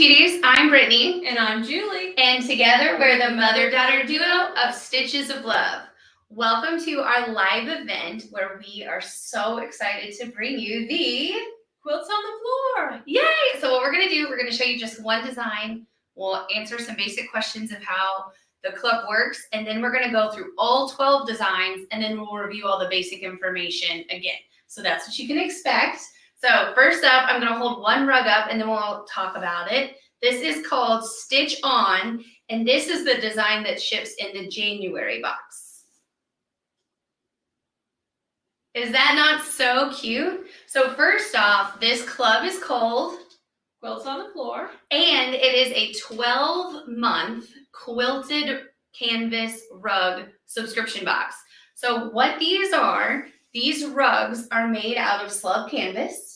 cuties, I'm Brittany. And I'm Julie. And together we're the mother-daughter duo of Stitches of Love. Welcome to our live event where we are so excited to bring you the Quilts on the Floor. Yay! So what we're going to do, we're going to show you just one design. We'll answer some basic questions of how the club works, and then we're going to go through all 12 designs, and then we'll review all the basic information again. So that's what you can expect. So first up, I'm going to hold one rug up, and then we'll talk about it. This is called Stitch On, and this is the design that ships in the January box. Is that not so cute? So first off, this club is called Quilts on the Floor. And it is a 12-month quilted canvas rug subscription box. So what these rugs are made out of slub canvas.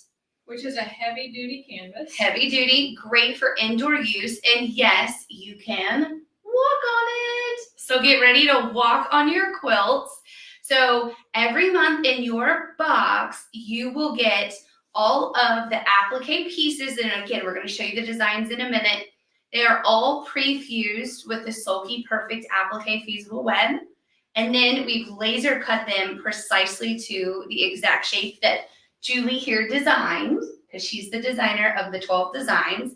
Which is a heavy-duty canvas. Heavy duty, great for indoor use. And yes, you can walk on it. So get ready to walk on your quilts. So every month in your box, you will get all of the applique pieces. And again, we're going to show you the designs in a minute. They are all pre-fused with the Sulky Perfect Applique Fusible web. And then we've laser cut them precisely to the exact shape that Julie here designed, because she's the designer of the 12 designs.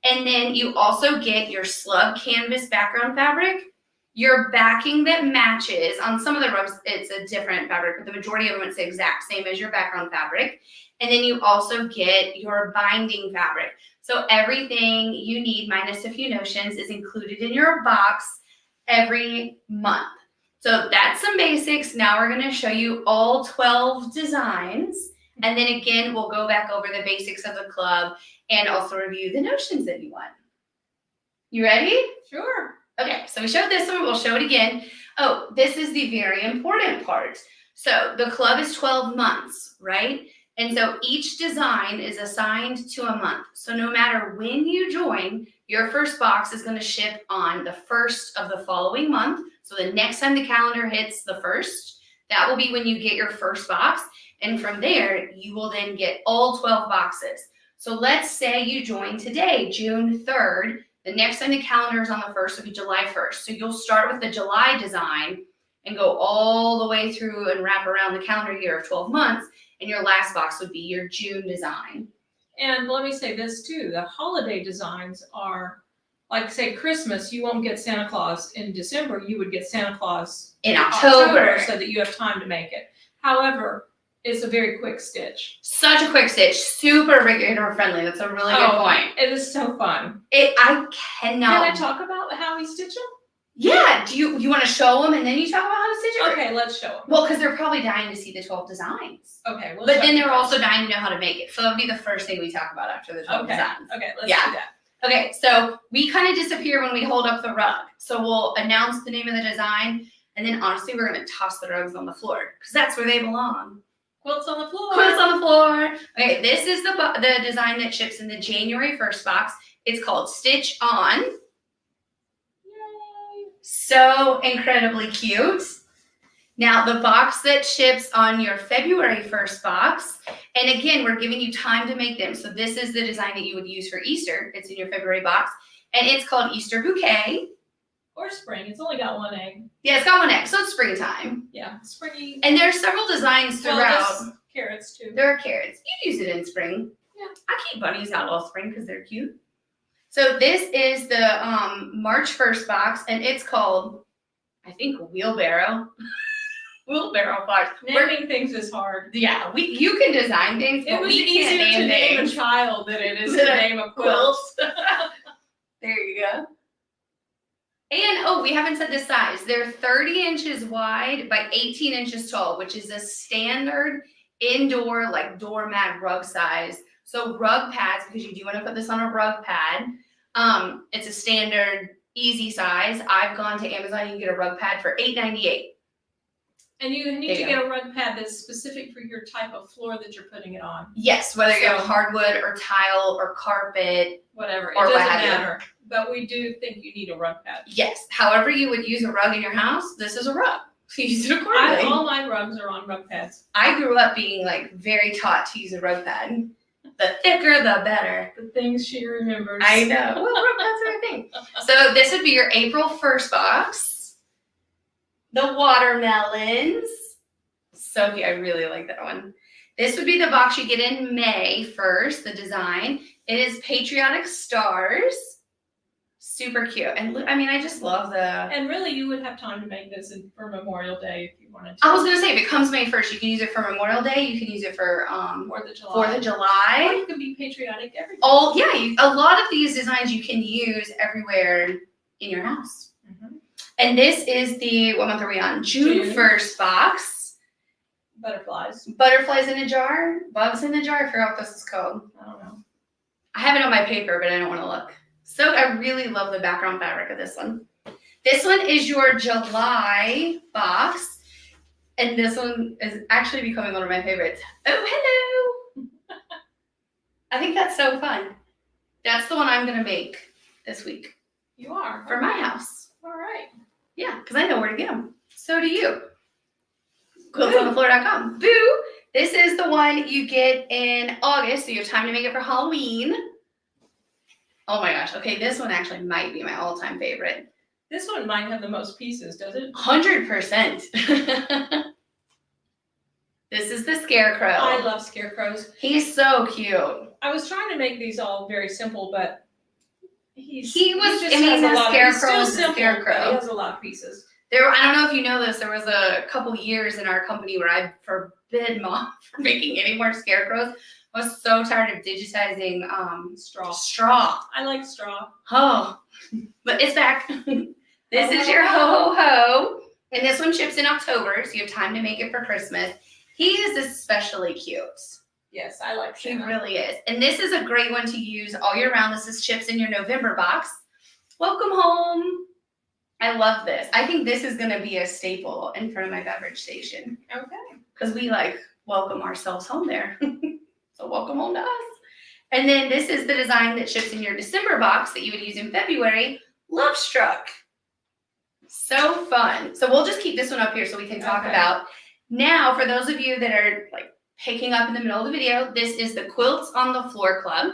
And then you also get your slub canvas background fabric, your backing that matches. On some of the rugs, it's a different fabric, but the majority of them, it's the exact same as your background fabric. And then you also get your binding fabric. So everything you need, minus a few notions, is included in your box every month. So that's some basics. Now we're going to show you all 12 designs. And then again, we'll go back over the basics of the club and also review the notions that you want. You ready? Sure. Okay, so we showed this one. We'll show it again. Oh, this is the very important part. So the club is 12 months, right? And so each design is assigned to a month. So no matter when you join, your first box is going to ship on the first of the following month. So the next time the calendar hits the first, that will be when you get your first box. And from there, you will then get all 12 boxes. So let's say you join today, June 3rd. The next time the calendar is on the 1st will be July 1st. So you'll start with the July design and go all the way through and wrap around the calendar year of 12 months. And your last box would be your June design. And let me say this too. The holiday designs are, like say Christmas, you won't get Santa Claus in December. You would get Santa Claus in October so that you have time to make it. However, it's a very quick stitch. Such a quick stitch. Super beginner friendly. That's a really good point. It is so fun. I cannot. Can I talk about how we stitch them? Yeah. Do you want to show them and then you talk about how to stitch it? Okay, let's show them. Well, because they're probably dying to see the 12 designs. Okay. But then they're also dying to know how to make it. So that'll be the first thing we talk about after the 12 designs. Okay, let's do that. Okay, so we kind of disappear when we hold up the rug. So we'll announce the name of the design, and then honestly, we're going to toss the rugs on the floor because that's where they belong. Quilts on the floor. Quilts on the floor. Okay, this is the design that ships in the January 1st box. It's called Stitch On. Yay. So incredibly cute. Now, the box that ships on your February 1st box, and again, we're giving you time to make them. So this is the design that you would use for Easter. It's in your February box, and it's called Easter Bouquet. Or spring. It's only got one egg. Yeah, it's got one egg, so it's springtime. Yeah, springy. And there's several designs throughout. Well, carrots too. There are carrots. You use it in spring. Yeah. I keep bunnies out all spring because they're cute. So this is the March 1st box, and it's called, I think, Wheelbarrow. Wheelbarrow flowers. Naming things is hard. Yeah, you can design things, but it was we easier can't to name things. a child than it is to name a quilt. There you go. And, we haven't said the size. They're 30 inches wide by 18 inches tall, which is a standard indoor, like doormat rug size. So rug pads, because you do want to put this on a rug pad. It's a standard, easy size. I've gone to Amazon. You can get a rug pad for $8.98. And you need to get a rug pad that's specific for your type of floor that you're putting it on. Yes, whether you have hardwood or tile or carpet. Whatever. It doesn't matter. But we do think you need a rug pad. Yes. However you would use a rug in your house, this is a rug. So use it accordingly. All my rugs are on rug pads. I grew up being very taught to use a rug pad. The thicker, the better. The things she remembers. I know. Well, that's her thing. So this would be your April 1st box. The watermelons. So cute. I really like that one. This would be the box you get in May 1st, the design. It is Patriotic Stars. Super cute. And I mean, I just love the... And really, you would have time to make this for Memorial Day if you wanted to. I was going to say, if it comes May 1st, you can use it for Memorial Day. You can use it for 4th of July. 4th of July. Or you can be patriotic every day. Oh, yeah. A lot of these designs you can use everywhere in your house. Mm-hmm. And this is the, what month are we on? June 1st box. Butterflies. Butterflies in a jar. Bugs in a jar. I forgot what this is called. I don't know. I have it on my paper, but I don't want to look. So I really love the background fabric of this one. This one is your July box. And this one is actually becoming one of my favorites. Oh, hello. I think that's so fun. That's the one I'm going to make this week. You are? For my house. All right. Yeah, because I know where to get them. So do you. Quiltsonthefloor.com. Boo! This is the one you get in August, so you have time to make it for Halloween. Oh my gosh. Okay, this one actually might be my all-time favorite. This one might have the most pieces, does it? 100%. This is the Scarecrow. I love scarecrows. He's so cute. I was trying to make these all very simple, but he has a lot of pieces. I don't know if you know this, there was a couple years in our company where I forbid Mom from making any more scarecrows. I was so tired of digitizing straw. I like straw. Oh, but it's back. This is your ho-ho-ho. And this one ships in October, so you have time to make it for Christmas. He is especially cute. Yes, I like He really is. And this is a great one to use all year round. This is ships in your November box. Welcome home. I love this. I think this is going to be a staple in front of my beverage station. Okay. Because we welcome ourselves home there. So welcome home to us. And then this is the design that ships in your December box that you would use in February. Love Struck. So fun. So we'll just keep this one up here so we can talk about. Now, for those of you that are picking up in the middle of the video, this is the Quilts on the Floor Club.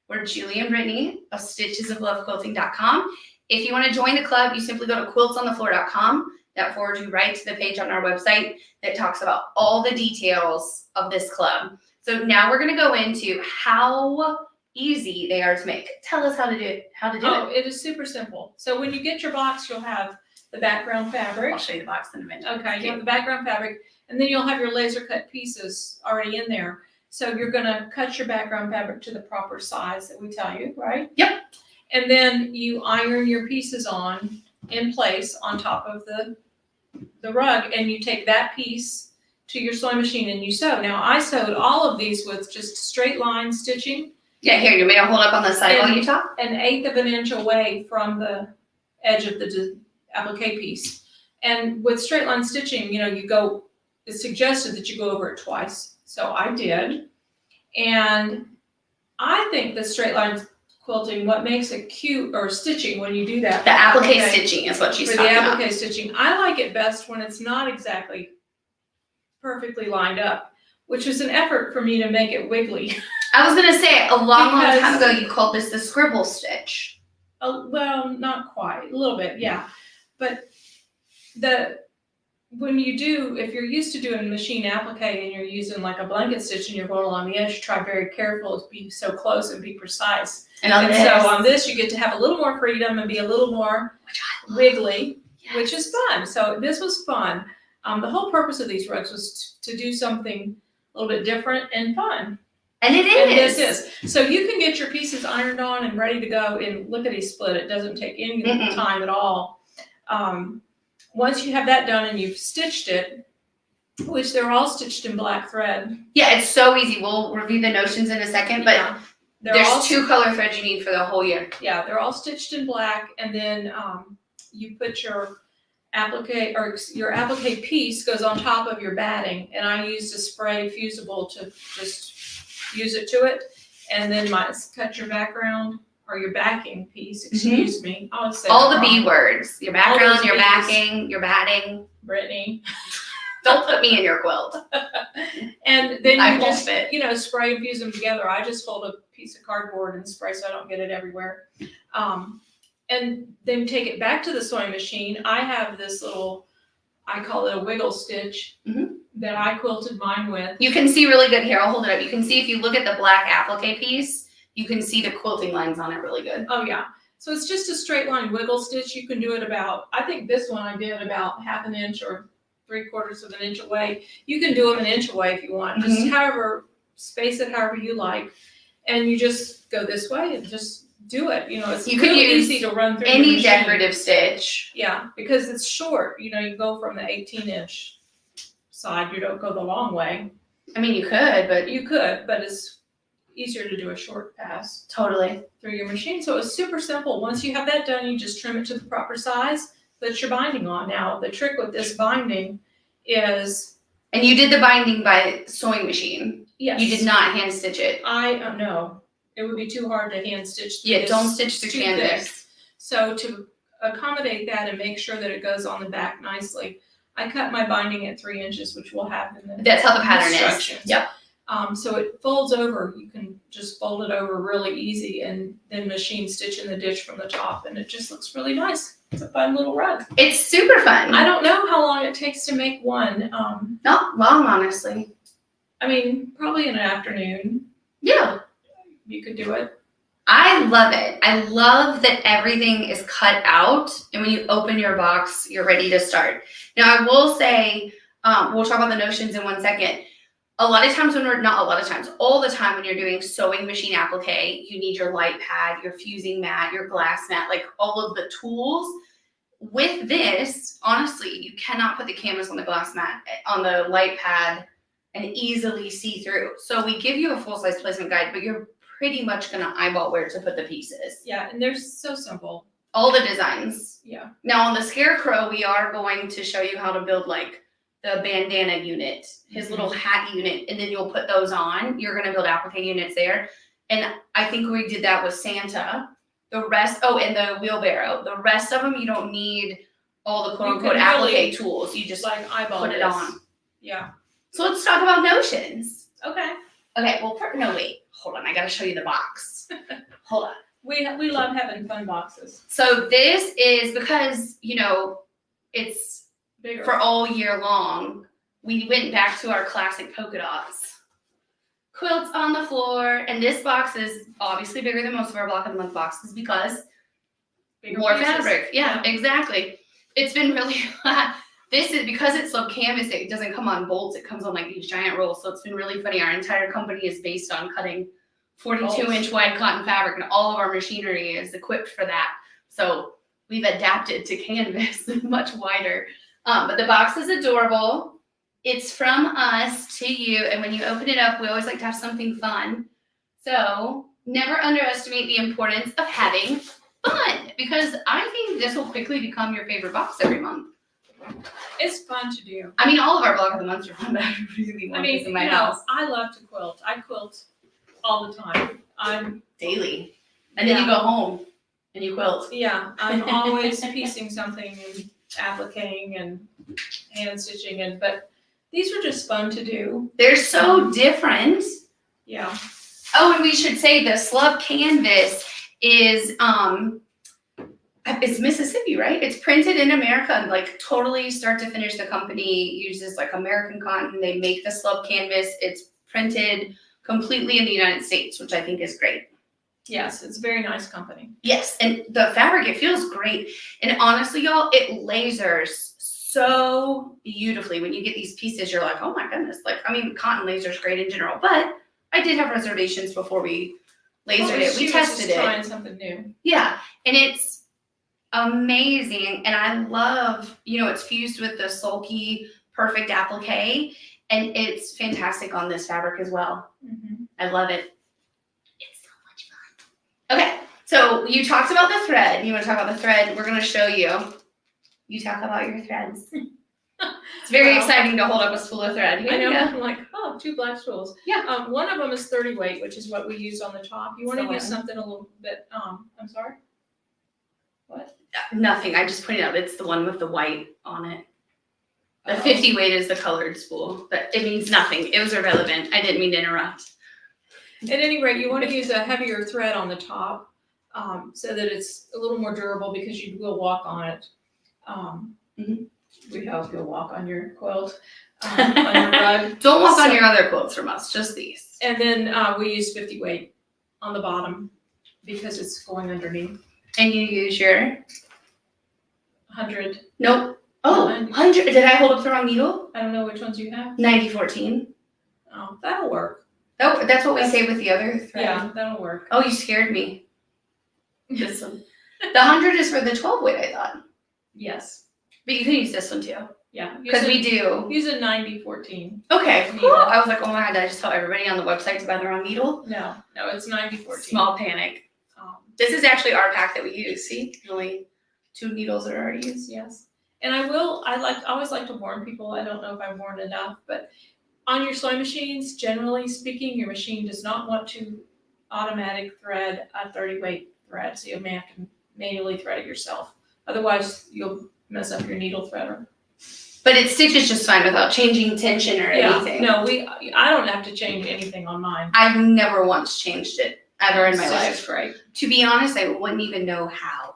We're Julie and Brittany of stitchesoflovequilting.com. If you want to join the club, you simply go to quiltsonthefloor.com. That forwards you right to the page on our website that talks about all the details of this club. So now we're going to go into how easy they are to make. Tell us how to do it. It is super simple. So when you get your box, you'll have the background fabric. I'll show you the box in a minute. Okay, you have the background fabric, and then you'll have your laser cut pieces already in there. So you're going to cut your background fabric to the proper size that we tell you, right? Yep. And then you iron your pieces in place on top of the rug, and you take that piece to your sewing machine and you sew. Now I sewed all of these with just straight line stitching. Yeah, here, you may hold up on the side while you talk. 1/8 of an inch away from the edge of the applique piece. And with straight line stitching, it's suggested that you go over it twice. So I did. And I think the straight line quilting, what makes it cute, or stitching when you do that. The applique stitching is what she's talking about. For the applique stitching, I like it best when it's not exactly perfectly lined up, which was an effort for me to make it wiggly. I was going to say, a long time ago, you called this the scribble stitch. Well, not quite. A little bit, yeah. But when you do, if you're used to doing machine applique and you're using a blanket stitch and you're going along the edge, try very careful to be so close and be precise. And so on this, you get to have a little more freedom and be a little more wiggly, which is fun. So this was fun. The whole purpose of these rugs was to do something a little bit different and fun. And it is. And this is. So you can get your pieces ironed on and ready to go in lickety-split. It doesn't take any time at all. Once you have that done and you've stitched it, which they're all stitched in black thread. Yeah, it's so easy. We'll review the notions in a second, but there's 2 color threads you need for the whole year. Yeah, they're all stitched in black, and then you put your applique, or your applique piece goes on top of your batting, and I used a spray fusible to just use it to it, and then cut your background, or your backing piece, excuse me. All the B words. Your background, your backing, your batting. Brittany. Don't put me in your quilt. And then I you won't just, fit. spray and fuse them together. I just fold a piece of cardboard and spray so I don't get it everywhere. And then take it back to the sewing machine. I have this little, I call it a wiggle stitch that I quilted mine with. You can see really good here. I'll hold it up. You can see if you look at the black applique piece, you can see the quilting lines on it really good. Oh yeah. So it's just a straight line wiggle stitch. You can do it about, I think this one I did about 1/2 inch or 3/4 of an inch away. You can do them 1 inch away if you want. Just however, space it however you like. And you just go this way and just do it. It's really easy to run through any decorative stitch. Yeah, because it's short. You go from the 18-inch side. You don't go the long way. I mean, you could, but it's easier to do a short pass. Totally. Through your machine. So it's super simple. Once you have that done, you just trim it to the proper size that you're binding on. Now, the trick with this binding is... And you did the binding by sewing machine. Yes. You did not hand stitch it. I know. It would be too hard to hand stitch. Yeah, don't stitch the canvas. Thick. So to accommodate that and make sure that it goes on the back nicely, I cut my binding at 3 inches, which we'll have in the That's how the pattern instructions. is. Yep. So it folds over. You can just fold it over really easy and then machine stitch in the ditch from the top, and it just looks really nice. It's a fun little rug. It's super fun. I don't know how long it takes to make one. Not long, honestly. I mean, probably in an afternoon. Yeah. You could do it. I love it. I love that everything is cut out, and when you open your box, you're ready to start. Now, I will say, we'll talk about the notions in 1 second. A lot of times all the time when you're doing sewing machine applique, you need your light pad, your fusing mat, your glass mat, like all of the tools. With this, honestly, you cannot put the canvas on the glass mat, on the light pad, and easily see through. So we give you a full-size placement guide, but you're pretty much going to eyeball where to put the pieces. Yeah, and they're so simple. All the designs. Yeah. Now on the Scarecrow, we are going to show you how to build like the bandana unit, his little hat unit, and then you'll put those on. You're going to build applique units there. And I think we did that with Santa. The rest, and the wheelbarrow. The rest of them, you don't need all the quote-unquote applique tools. You just like eyeball put it on. Yeah. So let's talk about notions. Okay. Okay, well, hold on. I got to show you the box. Hold on. We love having fun boxes. So this is because, it's bigger for all year long. We went back to our classic polka dots. Quilts on the floor. And this box is obviously bigger than most of our Block of the Month boxes because bigger more pieces. fabric. Yeah, exactly. It's been really flat. This is because it's sub canvas, it doesn't come on bolts, it comes on like these giant rolls. So it's been really funny. Our entire company is based on cutting 42-inch wide cotton fabric, and all of our machinery is equipped for that. So we've adapted to canvas much wider. But the box is adorable. It's from us to you. And when you open it up, we always like to have something fun. So never underestimate the importance of having fun, because I think this will quickly become your favorite box every month. It's fun to do. I mean, all of our Block of the Months are fun, but I really want this in my house. I love to quilt. I quilt all the time. Daily. And then you go home and you quilt. Yeah, I'm always piecing something and appliquing and hand stitching, but these are just fun to do. They're so different. Yeah. Oh, and we should say the slub canvas is it's Mississippi, right? It's printed in America, like totally start to finish. The company uses like American cotton. They make the slub canvas. It's printed completely in the United States, which I think is great. Yes, it's a very nice company. Yes, and the fabric, it feels great. And honestly, y'all, it lasers so beautifully. When you get these pieces, you're like, oh my goodness. Like, I mean, cotton lasers great in general, but I did have reservations before we lasered it. We tested it. Trying something new. Yeah, and it's amazing. And I love, it's fused with the Sulky Perfect Applique, and it's fantastic on this fabric as well. Mm-hmm. I love it. It's so much fun. Okay, so you talked about the thread. You want to talk about the thread? We're going to show you. You talk about your threads. It's very exciting to hold up a spool of thread. I know. I'm like, 2 black spools. Yeah. One of them is 30 weight, which is what we use on the top. You want to use something a little bit, I'm sorry? What? Nothing. I just pointed out it's the one with the white on it. The 50 weight is the colored spool, but it means nothing. It was irrelevant. I didn't mean to interrupt. At any rate, you want to use a heavier thread on the top so that it's a little more durable because you will walk on it. We hope you'll walk on your quilt, on your rug. Don't walk on your other quilts from us, just these. And then we use 50 weight on the bottom because it's going underneath. And you use your? 100. Nope. Oh, 100. Did I hold up the wrong needle? I don't know which ones you have. 90-14. Oh, that'll work. Oh, that's what we say with the other thread. Yeah, that'll work. Oh, you scared me. This one. The 100 is for the 12 weight, I thought. Yes. But you can use this one too. Yeah. Because we do. Use a 90-14. Okay, cool. I was like, oh my God, did I just tell everybody on the website to buy the wrong needle? No, it's 90-14. Small panic. This is actually our pack that we use. See, only 2 needles are already used. Yes. And I always like to warn people, I don't know if I warned enough, but on your sewing machines, generally speaking, your machine does not want to automatic thread a 30 weight thread, so you may have to manually thread it yourself. Otherwise, you'll mess up your needle threader. But it stitches just fine without changing tension or anything. No, I don't have to change anything on mine. I've never once changed it ever in my life. It's great. To be honest, I wouldn't even know how.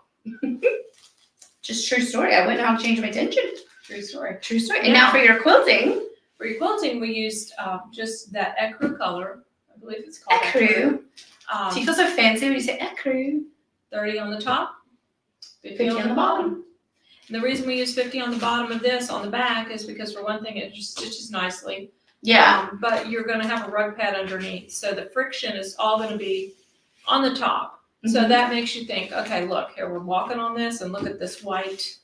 Just true story. I wouldn't know how to change my tension. True story. True story. And now for your quilting. For your quilting, we used just that ecru color. I believe it's called ecru. Do you feel so fancy when you say ecru? 30 on the top, 50 on the bottom. And the reason we use 50 on the bottom of this on the back is because for one thing, it just stitches nicely. Yeah. But you're going to have a rug pad underneath. So the friction is all going to be on the top. So that makes you think, okay, look, here we're walking on this and look at this white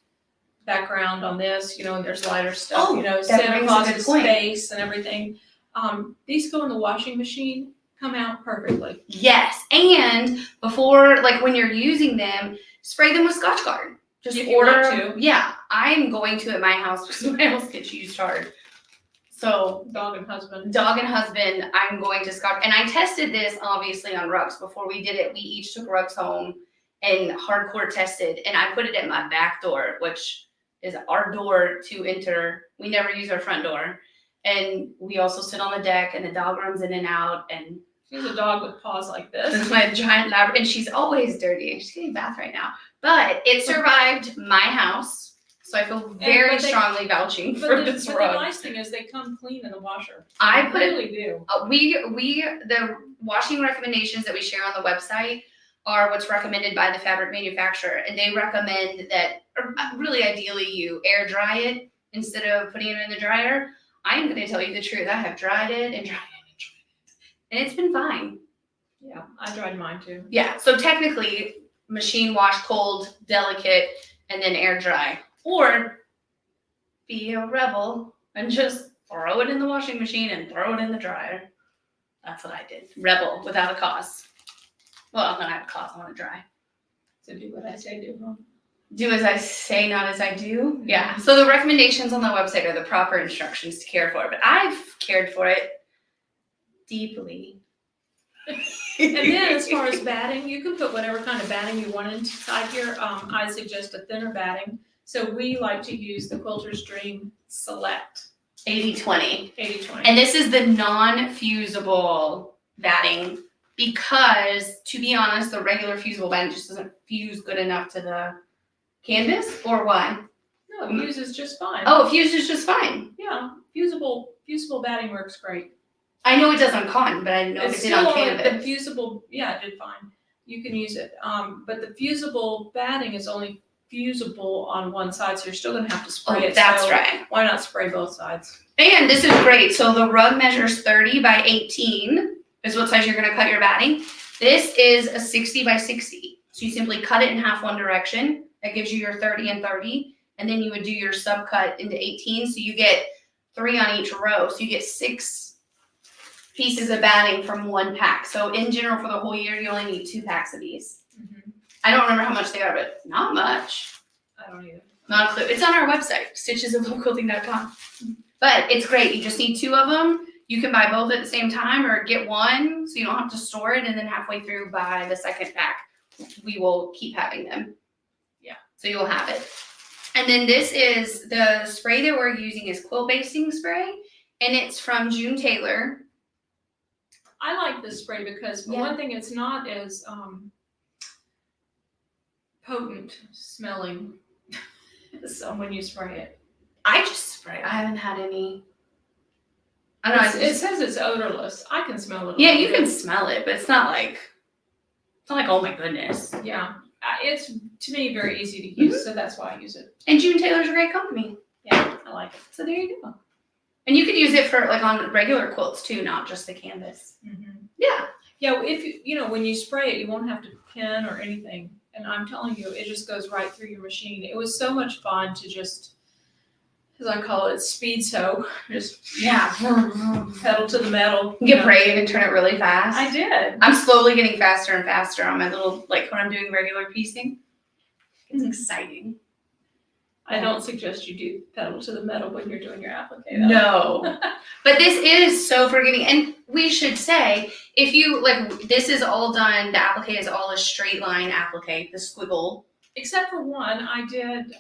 background on this, and there's lighter stuff, Santa Claus's face and everything. These go in the washing machine, come out perfectly. Yes. And before, like when you're using them, spray them with Scotch Guard. Just order. Yeah. I'm going to at my house because my house gets used hard. So dog and husband, I'm going to Scotch. And I tested this obviously on rugs before we did it. We each took rugs home and hardcore tested. And I put it at my back door, which is our door to enter. We never use our front door. And we also sit on the deck and the dog runs in and out. And she's a dog with paws like this. This is my giant lab. And she's always dirty. She's getting a bath right now. But it survived my house. So I feel very strongly vouching for this rug. But the nice thing is they come clean in the washer. I really do. The washing recommendations that we share on the website are what's recommended by the fabric manufacturer, and they recommend that, really ideally, you air dry it instead of putting it in the dryer. I'm going to tell you the truth. I have dried it and dried it and it's been fine. Yeah, I dried mine too. Yeah, so technically, machine wash, cold, delicate, and then air dry. Or be a rebel and just throw it in the washing machine and throw it in the dryer. That's what I did. Rebel without a cause. Well, I'm going to have a cause. I want to dry. So do what I say, do. Huh? Do as I say, not as I do. Yeah. So the recommendations on the website are the proper instructions to care for it. But I've cared for it deeply. And then as far as batting, you can put whatever kind of batting you want inside here. I suggest a thinner batting. So we like to use the Quilter's Dream Select. 80-20. 80-20. And this is the non-fusible batting because, to be honest, the regular fusible batting just doesn't fuse good enough to the canvas, or why? No, it fuses just fine. Oh, it fuses just fine. Yeah, fusible batting works great. I know it does on cotton, but I didn't know if it did on canvas. The fusible, yeah, it did fine. You can use it. But the fusible batting is only fusible on one side, so you're still going to have to spray it. That's right. Why not spray both sides? And this is great. So the rug measures 30 by 18 is what size you're going to cut your batting. This is a 60 by 60. So you simply cut it in half one direction. That gives you your 30 and 30. And then you would do your subcut into 18. So you get 3 on each row. So you get 6 pieces of batting from one pack. So in general, for the whole year, you only need 2 packs of these. I don't remember how much they are, but not much. I don't either. Not a clue. It's on our website, stitchesofquilting.com. But it's great. You just need 2 of them. You can buy both at the same time or get one so you don't have to store it. And then halfway through buy the second pack. We will keep having them. Yeah. So you'll have it. And then this is the spray that we're using is quilt basting spray, and it's from June Taylor. I like this spray because for one thing, it's not as potent smelling so when you spray it. I just spray. I haven't had any. I don't know. It says it's odorless. I can smell it. Yeah, you can smell it, but it's not like oh my goodness. Yeah, it's to me very easy to use, so that's why I use it. And June Taylor's a great company. Yeah, I like it. So there you go. And you could use it for like on regular quilts too, not just the canvas. Mm-hmm. Yeah. Yeah, if you when you spray it, you won't have to pin or anything. And I'm telling you, it just goes right through your machine. It was so much fun to just, as I call it, speed sew. Just pedal to the metal. You get brave and turn it really fast. I did. I'm slowly getting faster and faster on my little, like when I'm doing regular piecing. It's exciting. I don't suggest you do pedal to the metal when you're doing your applique. No. But this is so forgiving. And we should say, if you, like, this is all done, the applique is all a straight line applique, the squiggle. Except for one, I did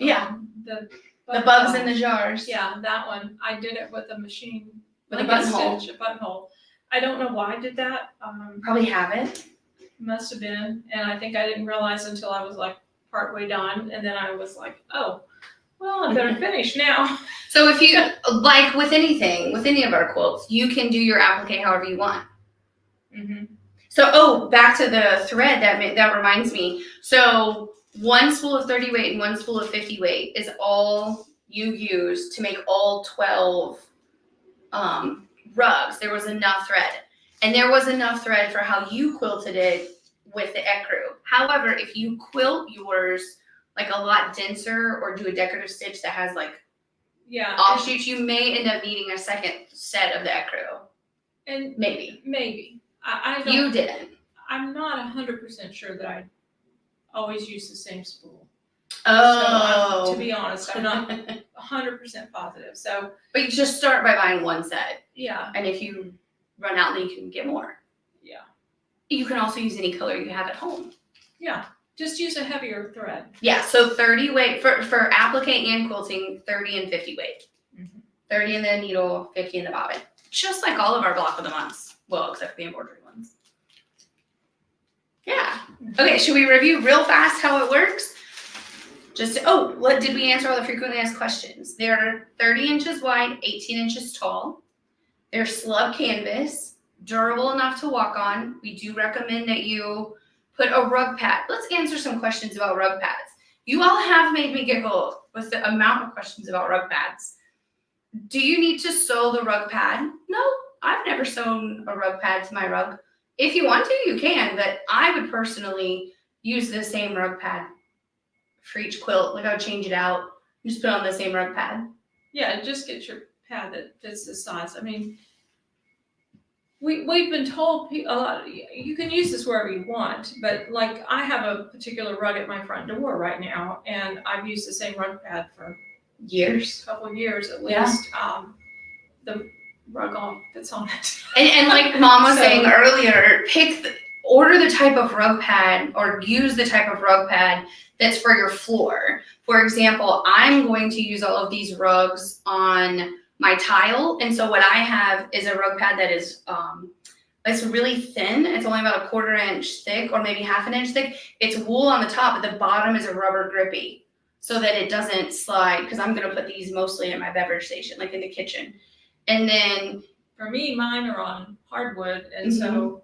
the bugs in the jars. Yeah, that one. I did it with a machine. With a buttonhole. A buttonhole. I don't know why I did that. Probably habit. Must have been. And I think I didn't realize until I was like partway done. And then I was like, oh, well, I better finish now. So if you, like with anything, with any of our quilts, you can do your applique however you want. Mm-hmm. So, back to the thread, that reminds me. So, one spool of 30 weight and one spool of 50 weight is all you use to make all 12 rugs. There was enough thread. And there was enough thread for how you quilted it with the ecru. However, if you quilt yours like a lot denser or do a decorative stitch that has like offshoots, you may end up needing a second set of the ecru. And maybe. I don't. You didn't. I'm not 100% sure that I always use the same spool. Oh. So to be honest, I'm not 100% positive. So, but you just start by buying one set. Yeah. And if you run out, then you can get more. Yeah. You can also use any color you have at home. Yeah. Just use a heavier thread. Yeah. So 30 weight for applique and quilting, 30 and 50 weight. Mm-hmm. 30 in the needle, 50 in the bobbin. Just like all of our block of the months. Well, except for the embroidery ones. Yeah. Okay, should we review real fast how it works? Did we answer all the frequently asked questions? They're 30 inches wide, 18 inches tall. They're slub canvas, durable enough to walk on. We do recommend that you put a rug pad. Let's answer some questions about rug pads. You all have made me giggle with the amount of questions about rug pads. Do you need to sew the rug pad? No, I've never sewn a rug pad to my rug. If you want to, you can, but I would personally use the same rug pad for each quilt. Like I would change it out and just put on the same rug pad. Yeah, just get your pad that fits the size. I mean, we've been told a lot. You can use this wherever you want, but like I have a particular rug at my front door right now, and I've used the same rug pad for years, a couple of years at least. The rug all fits on it. And like Mom was saying earlier, order the type of rug pad or use the type of rug pad that's for your floor. For example, I'm going to use all of these rugs on my tile, and so what I have is a rug pad that is it's really thin. It's only about a 1/4 inch thick or maybe 1/2 inch thick. It's wool on the top, but the bottom is a rubber grippy so that it doesn't slide, because I'm going to put these mostly in my beverage station, like in the kitchen. And then for me, mine are on hardwood, and so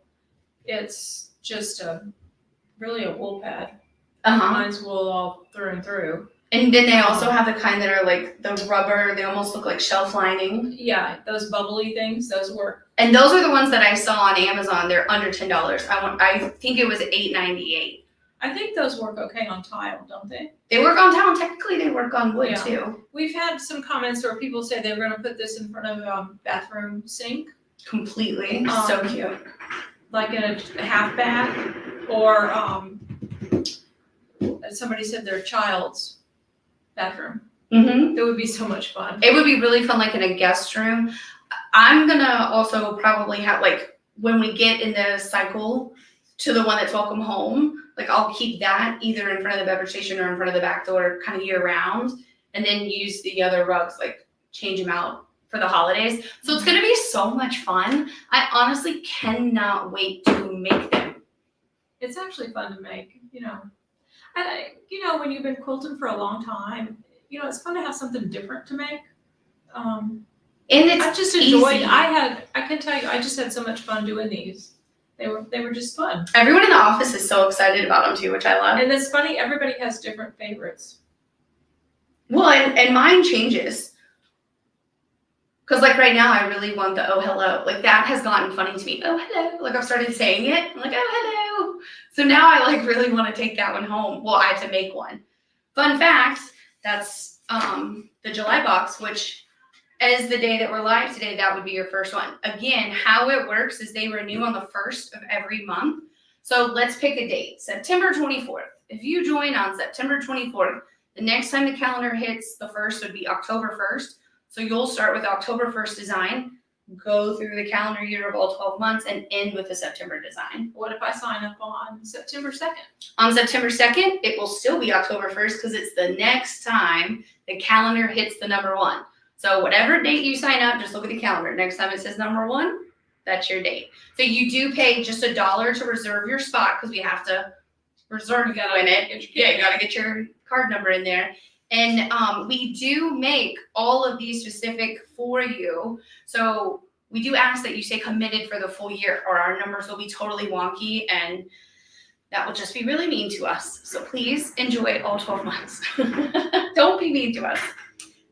it's just really a wool pad. Mine's wool all through and through. And then they also have the kind that are like the rubber, they almost look like shelf lining. Yeah, those bubbly things, those work. And those are the ones that I saw on Amazon. They're under $10. I think it was $8.98. I think those work okay on tile, don't they? They work on tile. Technically, they work on wood too. We've had some comments where people say they're going to put this in front of a bathroom sink. Completely. So cute. Like in a half bath, or somebody said their child's bathroom. It would be so much fun. It would be really fun, like in a guest room. I'm gonna also probably have, like, when we get in the cycle to the one that's welcome home, like I'll keep that either in front of the beverage station or in front of the back door kind of year round. and then use the other rugs, like change them out for the holidays. So it's gonna be so much fun. I honestly cannot wait to make them. It's actually fun to make, you know. And when you've been quilting for a long time, it's fun to have something different to make. And it's I just enjoyed. easy. I can tell you, I just had so much fun doing these. They were just fun. Everyone in the office is so excited about them too, which I love. And it's funny, everybody has different favorites. Well, and mine changes. Because like right now, I really want the oh hello. Like that has gotten funny to me. Oh hello. Like I've started saying it. I'm like, oh hello. So now I like really want to take that one home. Well, I have to make one. Fun fact, that's the July box, which as the day that we're live today, that would be your first one. Again, how it works is they renew on the 1st of every month. So let's pick a date, September 24th. If you join on September 24th, the next time the calendar hits the 1st would be October 1st. So you'll start with October 1st design, go through the calendar year of all 12 months, and end with the September design. What if I sign up on September 2nd? On September 2nd, it will still be October 1st because it's the next time the calendar hits the number 1. So whatever date you sign up, just look at the calendar. Next time it says number 1, that's your date. So you do pay just $1 to reserve your spot because we have to reserve you in it. Yeah, you got to get your card number in there. And we do make all of these specific for you. So we do ask that you stay committed for the full year or our numbers will be totally wonky and that will just be really mean to us. So please enjoy all 12 months. Don't be mean to us.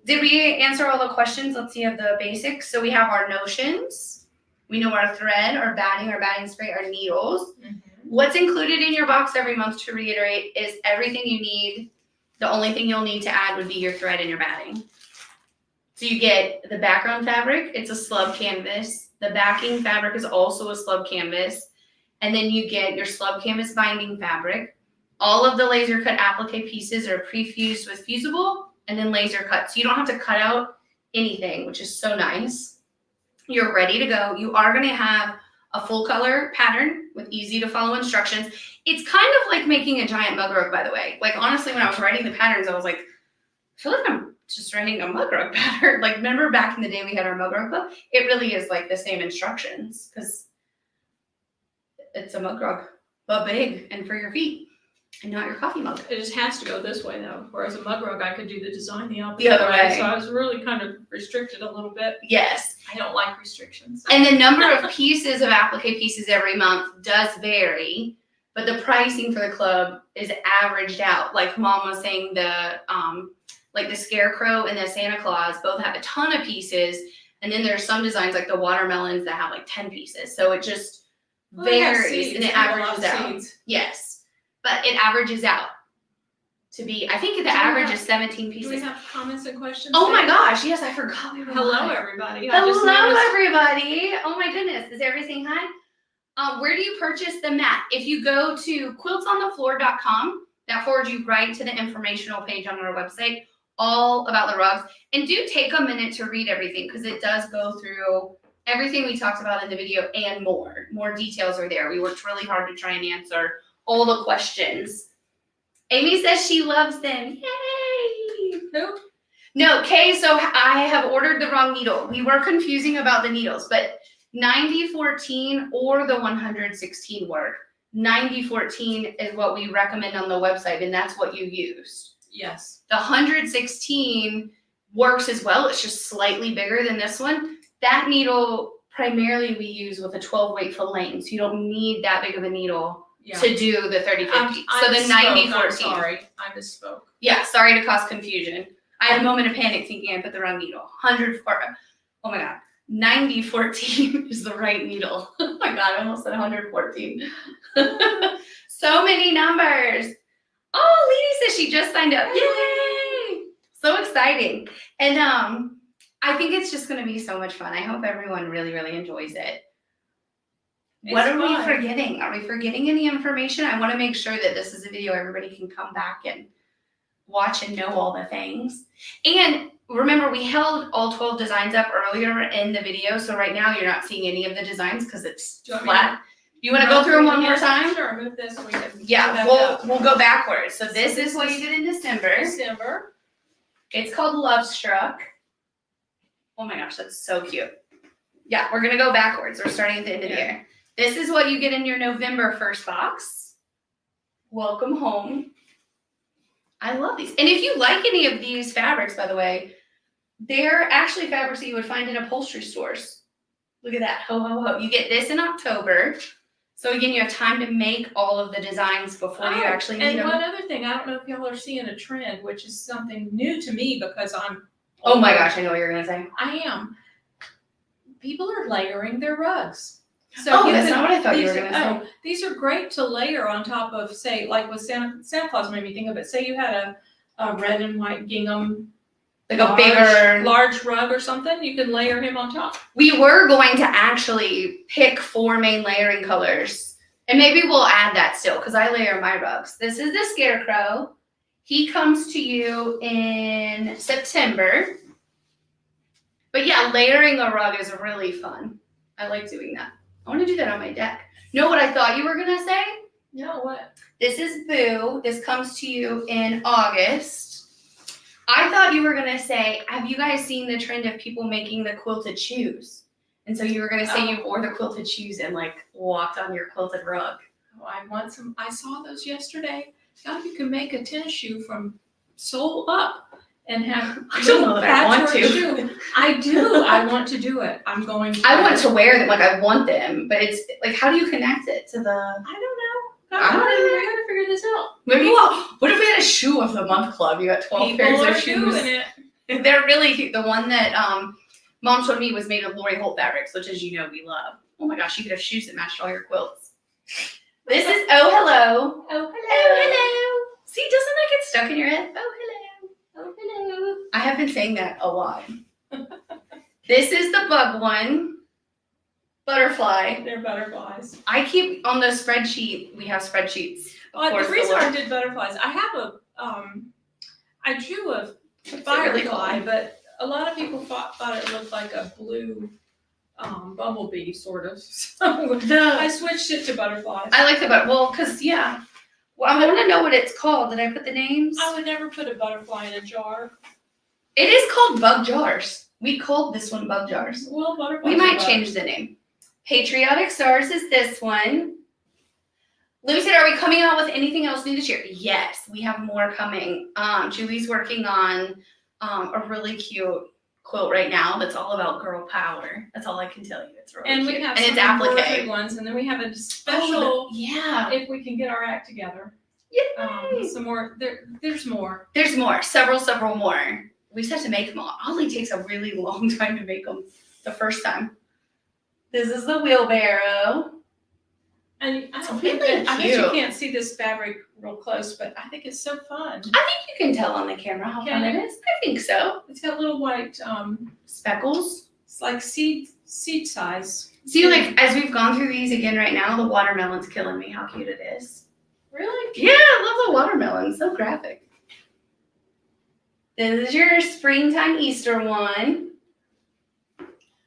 Did we answer all the questions? Let's see of the basics. So we have our notions. We know our thread, our batting spray, our needles. Mm-hmm. What's included in your box every month, to reiterate, is everything you need. The only thing you'll need to add would be your thread and your batting. So you get the background fabric. It's a slub canvas. The backing fabric is also a slub canvas. And then you get your slub canvas binding fabric. All of the laser cut applique pieces are pre-fused with Fusible and then laser cut. So you don't have to cut out anything, which is so nice. You're ready to go. You are going to have a full color pattern with easy to follow instructions. It's kind of like making a giant mug rug, by the way. Like honestly, when I was writing the patterns, I was like, I feel like I'm just writing a mug rug pattern. Like remember back in the day we had our mug rug book? It really is like the same instructions because it's a mug rug, but big and for your feet and not your coffee mug. It just has to go this way though. Whereas a mug rug, I could do the design the other way. So I was really kind of restricted a little bit. Yes. I don't like restrictions. And the number of pieces of applique pieces every month does vary, but the pricing for the club is averaged out. Like Mom was saying, the Scarecrow and the Santa Claus both have a ton of pieces. And then there's some designs like the watermelons that have like 10 pieces. So it just varies and it averages out. Yes. But it averages out to be, I think the average is 17 pieces. Do we have comments and questions? Oh my gosh, yes, I forgot. Hello, everybody. Hello, everybody. Oh my goodness, is everything hi? Where do you purchase the mat? If you go to quiltsonthefloor.com, that forwards you right to the informational page on our website, all about the rugs. And do take a minute to read everything because it does go through everything we talked about in the video and more. More details are there. We worked really hard to try and answer all the questions. Amy says she loves them. Yay! Who? No, Kay, so I have ordered the wrong needle. We were confusing about the needles, but 90-14 or the 116 work. 90-14 is what we recommend on the website, and that's what you use. Yes. The 116 works as well. It's just slightly bigger than this one. That needle primarily we use with a 12 weight fillet, so you don't need that big of a needle to do the 30-50. So the 90-14. I'm sorry, I misspoke. Yeah, sorry to cause confusion. I had a moment of panic thinking I put the wrong needle. oh my God. 90-14 is the right needle. Oh my God, I almost said 114. So many numbers. Oh, Lady says she just signed up. Yay! So exciting. And I think it's just going to be so much fun. I hope everyone really, really enjoys it. What are we forgetting? Are we forgetting any information? I want to make sure that this is a video everybody can come back and watch and know all the things. And remember, we held all 12 designs up earlier in the video. So right now you're not seeing any of the designs because it's flat. You want to go through them one more time? Sure, move this so we can. Yeah, we'll go backwards. So this is what you did in December. It's called Love Struck. Oh my gosh, that's so cute. Yeah, we're gonna go backwards. We're starting at the end of the year. This is what you get in your November 1st box. Welcome home. I love these. And if you like any of these fabrics, by the way, they're actually fabrics that you would find in upholstery stores. Look at that. Ho, ho, ho. You get this in October. So again, you have time to make all of the designs before you actually need them. And one other thing, I don't know if y'all are seeing a trend, which is something new to me because I'm Oh my gosh, I know what you're gonna say. I am. People are layering their rugs. So that's not what I thought you were gonna say. These are great to layer on top of, say, like with Santa Claus made me think of it. Say you had a red and white gingham, like a bigger large rug or something, you can layer him on top. We were going to actually pick 4 main layering colors, and maybe we'll add that still because I layer my rugs. This is the Scarecrow. He comes to you in September. But yeah, layering a rug is really fun. I like doing that. I want to do that on my deck. Know what I thought you were going to say? No, what? This is Boo. This comes to you in August. I thought you were going to say, have you guys seen the trend of people making the quilted shoes? And so you were going to say you wore the quilted shoes and like walked on your quilted rug. Oh, I want some. I saw those yesterday. Now you can make a tennis shoe from sole up and have I don't know that I want to. Shoe. I do. I want to do it. I'm going to. I want to wear them. Like I want them, but it's like, how do you connect it to the? I don't know. I gotta figure this out. Maybe. What if we had a shoe of the month club? You got 12 pairs of shoes. Doing it. They're really cute. The one that Mom showed me was made of Lori Holt fabrics, which, as you know, we love. Oh my gosh, you could have shoes that matched all your quilts. This is Oh Hello. Oh hello. Oh hello. See, doesn't that get stuck in your head? Oh hello. Oh hello. I have been saying that a lot. This is the bug one. Butterfly. They're butterflies. I keep on the spreadsheet. We have spreadsheets. The reason I did butterflies, I have I drew a firefly, but a lot of people thought it looked like a blue bumblebee, sort of. So I switched it to butterflies. I like the well, cause yeah. Well, I want to know what it's called. Did I put the names? I would never put a butterfly in a jar. It is called bug jars. We called this one bug jars. Well, butterflies. We might change the name. Patriotic Stars is this one. Lou said, are we coming out with anything else new this year? Yes, we have more coming. Julie's working on a really cute quilt right now that's all about girl power. That's all I can tell you. It's really cute. We have and some embroidered ones, and then we have a special. If we can get our act together. Yay! Some more. There's more. There's more. Several more. We just have to make them all. It only takes a really long time to make them the first time. This is the wheelbarrow. And I It's really bet cute. you can't see this fabric real close, but I think it's so fun. I think you can tell on the camera how fun it is. I think so. It's got little white Speckles. It's like seed size. See, like as we've gone through these again right now, the watermelon's killing me. How cute it is. Really? Yeah, I love the watermelon. So graphic. This is your springtime Easter one.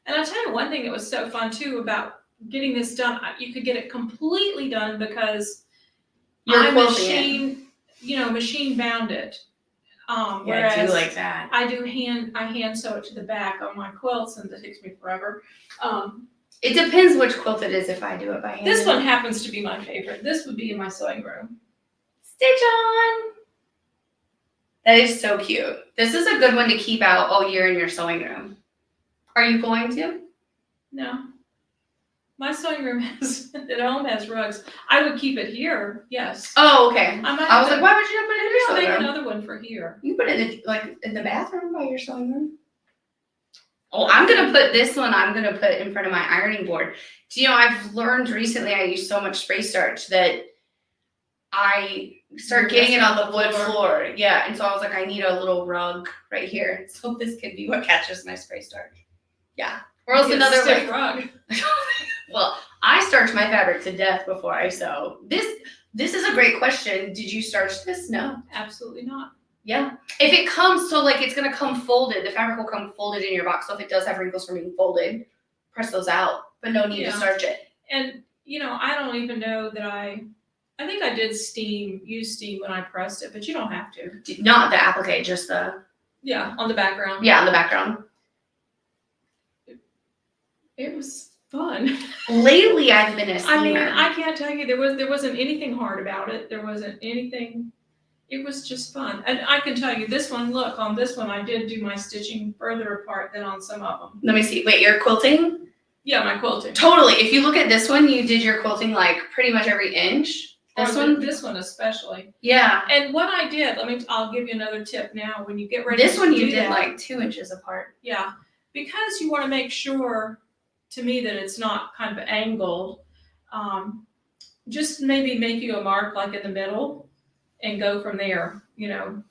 And I'll tell you one thing that was so fun too about getting this done. You could get it completely done because I machine bound it. Whereas I do like that. I hand sew it to the back on my quilts, and it takes me forever. It depends which quilt it is if I do it by hand. This one happens to be my favorite. This would be in my sewing room. Stitch on. That is so cute. This is a good one to keep out all year in your sewing room. Are you going to? No. My sewing room at home has rugs. I would keep it here, yes. Oh, okay. I was like, why would you not put it in your I'll sewing make room? another one for here. You put it in the bathroom by your sewing room. Oh, I'm gonna put this one. I'm gonna put in front of my ironing board. Do you know? I've learned recently. I use so much spray starch that I start getting it on the wood floor. Yeah, and so I was like, I need a little rug right here. So this could be what catches my spray starch. Yeah, or else another stiff rug. Well, I starch my fabric to death before I sew. This is a great question. Did you starch this? No. Absolutely not. Yeah. If it comes, so like it's going to come folded, the fabric will come folded in your box. So if it does have wrinkles from being folded, press those out, but no need to starch it. And, I don't even know that I think I did use steam when I pressed it, but you don't have to. Not the applique, just the. Yeah, on the background. Yeah, on the background. It was fun. Lately, I've been a seamer. I mean, I can't tell you, there wasn't anything hard about it. There wasn't anything. It was just fun. And I can tell you this one, look, on this one, I did do my stitching further apart than on some of them. Let me see. Wait, you're quilting? Yeah, my quilting. Totally. If you look at this one, you did your quilting like pretty much every inch. This one especially. Yeah. And what I did, I'll give you another tip now. When you get ready This one to you do did that, like 2 inches apart. Yeah, because you want to make sure, to me, that it's not kind of angled. Just maybe make you a mark like in the middle and go from there. You know,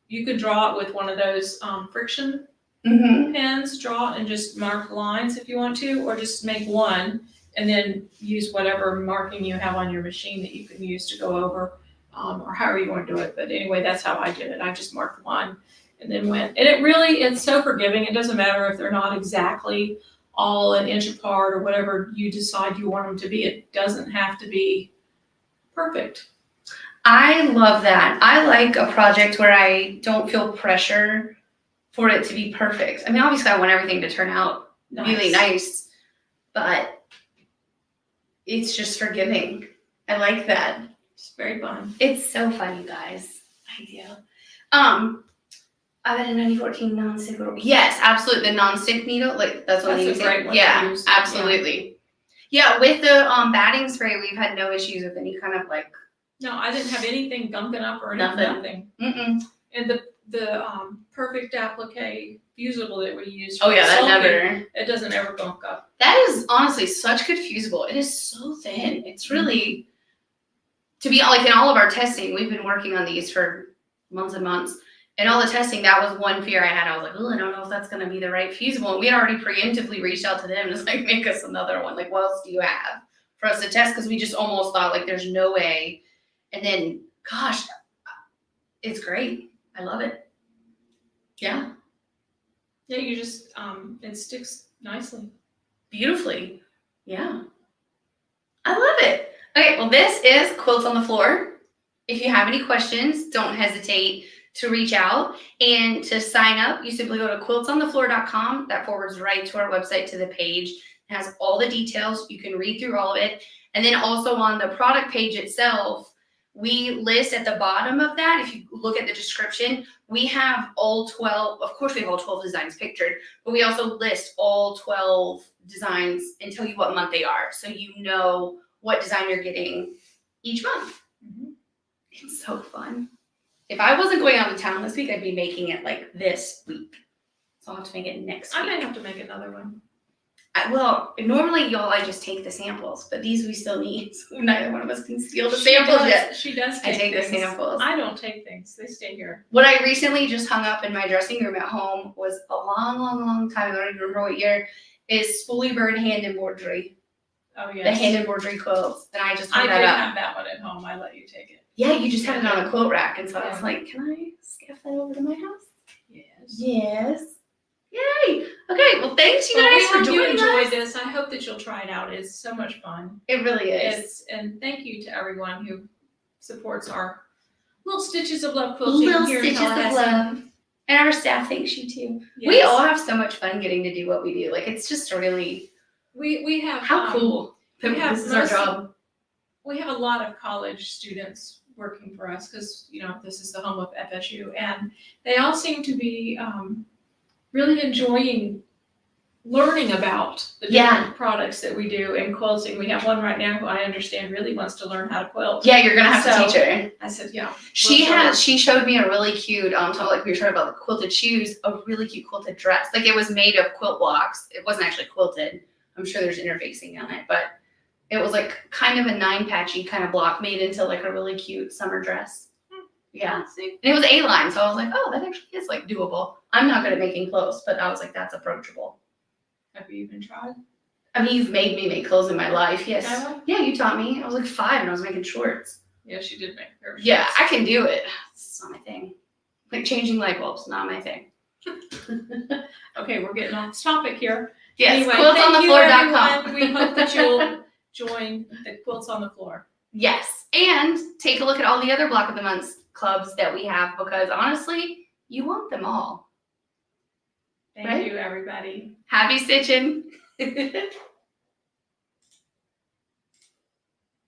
you could draw it with one of those friction pens, draw it and just mark lines if you want to, or just make one and then use whatever marking you have on your machine that you can use to go over, or however you want to do it. But anyway, that's how I did it. I just marked one and then went. And it's so forgiving. It doesn't matter if they're not exactly all an inch apart or whatever you decide you want them to be. It doesn't have to be perfect. I love that. I like a project where I don't feel pressure for it to be perfect. I mean, obviously I want everything to turn out really nice, but it's just forgiving. I like that. It's very fun. It's so fun, you guys. I do. I bet a 9014 non-stick. Yes, absolutely. The non-stick needle, like that's what That's they a use. great one to Yeah, use. absolutely. Yeah, with the batting spray, we've had no issues with any kind of like. No, I didn't have anything gunking up or anything. Mm-mm. And the Perfect Applique Fusible that we use. Oh yeah, that Sulky, never. It doesn't ever gunk up. That is honestly such good fusible. It is so thin. It's really, to be like in all of our testing, we've been working on these for months and months. And all the testing, that was one fear I had. I was like, oh, I don't know if that's going to be the right fusible. And we had already preemptively reached out to them. Just like, make us another one. Like, what else do you have for us to test? Because we just almost thought, like, there's no way. And then, gosh, it's great. I love it. Yeah. Yeah, you just, it sticks nicely. Beautifully. Yeah. I love it. Okay, well, this is Quilts on the Floor. If you have any questions, don't hesitate to reach out and to sign up. You simply go to quiltsonthefloor.com. That forwards right to our website, to the page. It has all the details. You can read through all of it. And then also on the product page itself, we list at the bottom of that, if you look at the description, we have all 12, of course we have all 12 designs pictured, but we also list all 12 designs and tell you what month they are. So you know what design you're getting each month. It's so fun. If I wasn't going out of town this week, I'd be making it like this week. So I'll have to make it next week. I may have to make another one. Normally I just take the samples, but these we still need. So neither one of us can steal the samples yet. She does I take take things. the samples. I don't take things. They stay here. What I recently just hung up in my dressing room at home was a long time, I don't even remember what year, is Spoolie Bird hand embroidery. Oh, yes. The hand embroidery quilts. And I just hung I that did up. have that one at home. I let you take it. Yeah, you just had it on a quilt rack. And so I was Yeah. like, can I skiff that over to my house? Yes. Yes. Yay. Okay, well, thanks you guys for joining us. I hope you enjoyed this. I hope that you'll try it out. It's so much fun. It really is. And thank you to everyone who supports our Little Stitches of Love quilting Little here Stitches in of Tallahassee. Love. And our staff thanks you too. Yes. We all have so much fun getting to do what we do. Like, it's just really, We have how cool. we have This is our job. We have a lot of college students working for us because, this is the home of FSU, and they all seem to be really enjoying learning about the different products that we do in quilting. We have one right now who I understand really wants to learn how to quilt. Yeah, you're gonna have to teach her. I said, yeah. She showed me a really cute, like we were talking about the quilted shoes, a really cute quilted dress. Like, it was made of quilt blocks. It wasn't actually quilted. I'm sure there's interfacing on it, but it was like kind of a 9-patchy kind of block made into like a really cute summer dress. Yeah. And it was A-line, so I was like, oh, that actually is like doable. I'm not good at making clothes, but I was like, that's approachable. Have you even tried? I mean, you've made me make clothes in my life, yes. Have I? Yeah, you taught me. I was like 5 and I was making shorts. Yeah, she did make her. Yeah, I can do it. It's not my thing. Like changing light bulbs, not my thing. Okay, we're getting off topic here. Yes, anyway, quiltsonthefloor.com. we hope that you'll join the Quilts on the Floor. Yes, and take a look at all the other Block of the Month clubs that we have, because honestly, you want them all. Thank you, everybody. Happy stitching.